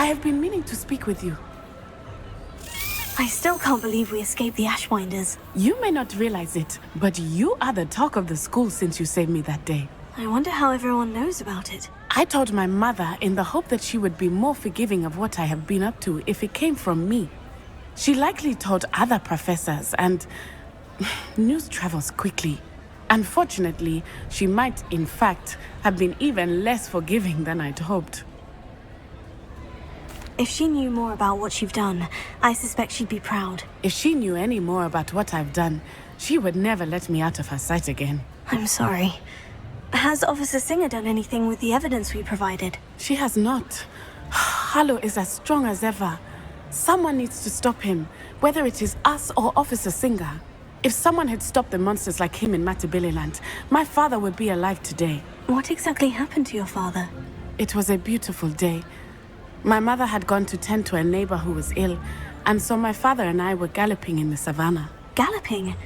I have been meaning to speak with you. I still can't believe we escaped the Ashwinders. You may not realize it, but you are the talk of the school since you saved me that day. I wonder how everyone knows about it. I told my mother in the hope that she would be more forgiving of what I have been up to if it came from me. She likely told other professors, and news travels quickly. Unfortunately, she might, in fact, have been even less forgiving than I'd hoped. If she knew more about what you've done, I suspect she'd be proud. If she knew any more about what I've done, she would never let me out of her sight again. I'm sorry. Has Officer Singer done anything with the evidence we provided? She has not. Harlow is as strong as ever. Someone needs to stop him, whether it is us or Officer Singer. If someone had stopped the monsters like him in Matabeleland, my father would be alive today. What exactly happened to your father? It was a beautiful day. My mother had gone to tend to a neighbor who was ill, and so my father and I were galloping in the savannah. Galloping?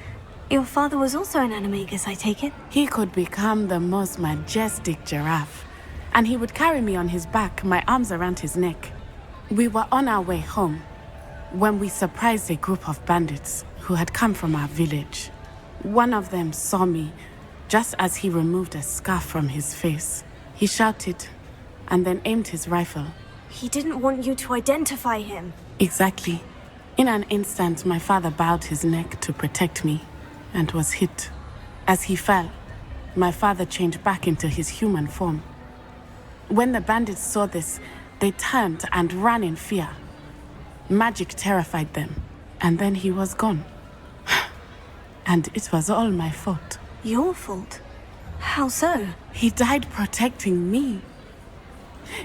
Your father was also an animagus, I take it? He could become the most majestic giraffe, and he would carry me on his back, my arms around his neck. We were on our way home when we surprised a group of bandits who had come from our village. One of them saw me just as he removed a scarf from his face. He shouted and then aimed his rifle. He didn't want you to identify him. Exactly. In an instant, my father bowed his neck to protect me and was hit. As he fell, my father changed back into his human form. When the bandits saw this, they turned and ran in fear. Magic terrified them, and then he was gone. And it was all my fault. Your fault? How so? He died protecting me.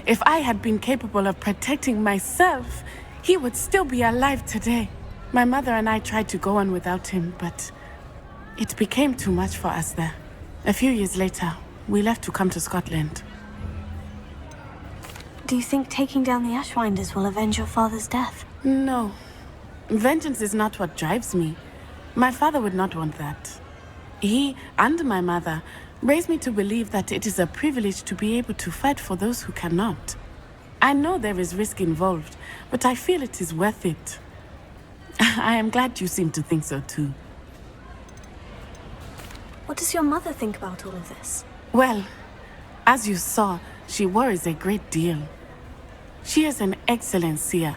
If I had been capable of protecting myself, he would still be alive today. My mother and I tried to go on without him, but it became too much for us there. A few years later, we left to come to Scotland. Do you think taking down the Ashwinders will avenge your father's death? No. Vengeance is not what drives me. My father would not want that. He and my mother raised me to believe that it is a privilege to be able to fight for those who cannot. I know there is risk involved, but I feel it is worth it. I am glad you seem to think so too. What does your mother think about all of this? Well, as you saw, she worries a great deal. She is an excellent seer,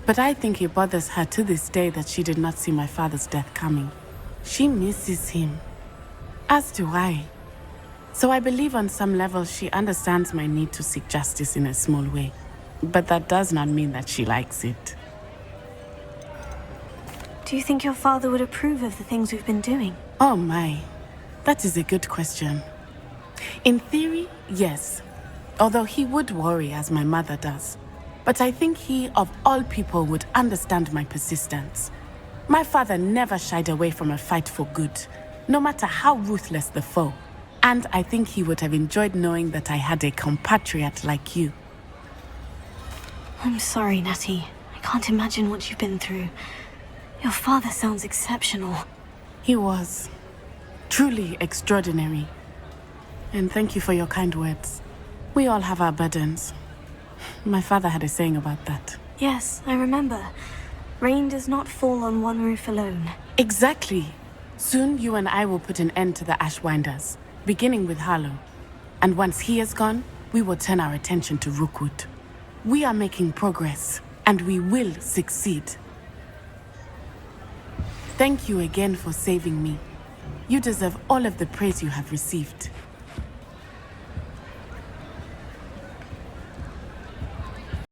but I think it bothers her to this day that she did not see my father's death coming. She misses him, as do I. So I believe on some level she understands my need to seek justice in a small way. But that does not mean that she likes it. Do you think your father would approve of the things we've been doing? Oh my, that is a good question. In theory, yes. Although he would worry as my mother does. But I think he, of all people, would understand my persistence. My father never shied away from a fight for good, no matter how ruthless the foe. And I think he would have enjoyed knowing that I had a compatriot like you. I'm sorry, Natty. I can't imagine what you've been through. Your father sounds exceptional. He was. Truly extraordinary. And thank you for your kind words. We all have our burdens. My father had a saying about that. Yes, I remember. Rain does not fall on one roof alone. Exactly. Soon you and I will put an end to the Ashwinders, beginning with Harlow. And once he is gone, we will turn our attention to Rookwood. We are making progress, and we will succeed. Thank you again for saving me. You deserve all of the praise you have received.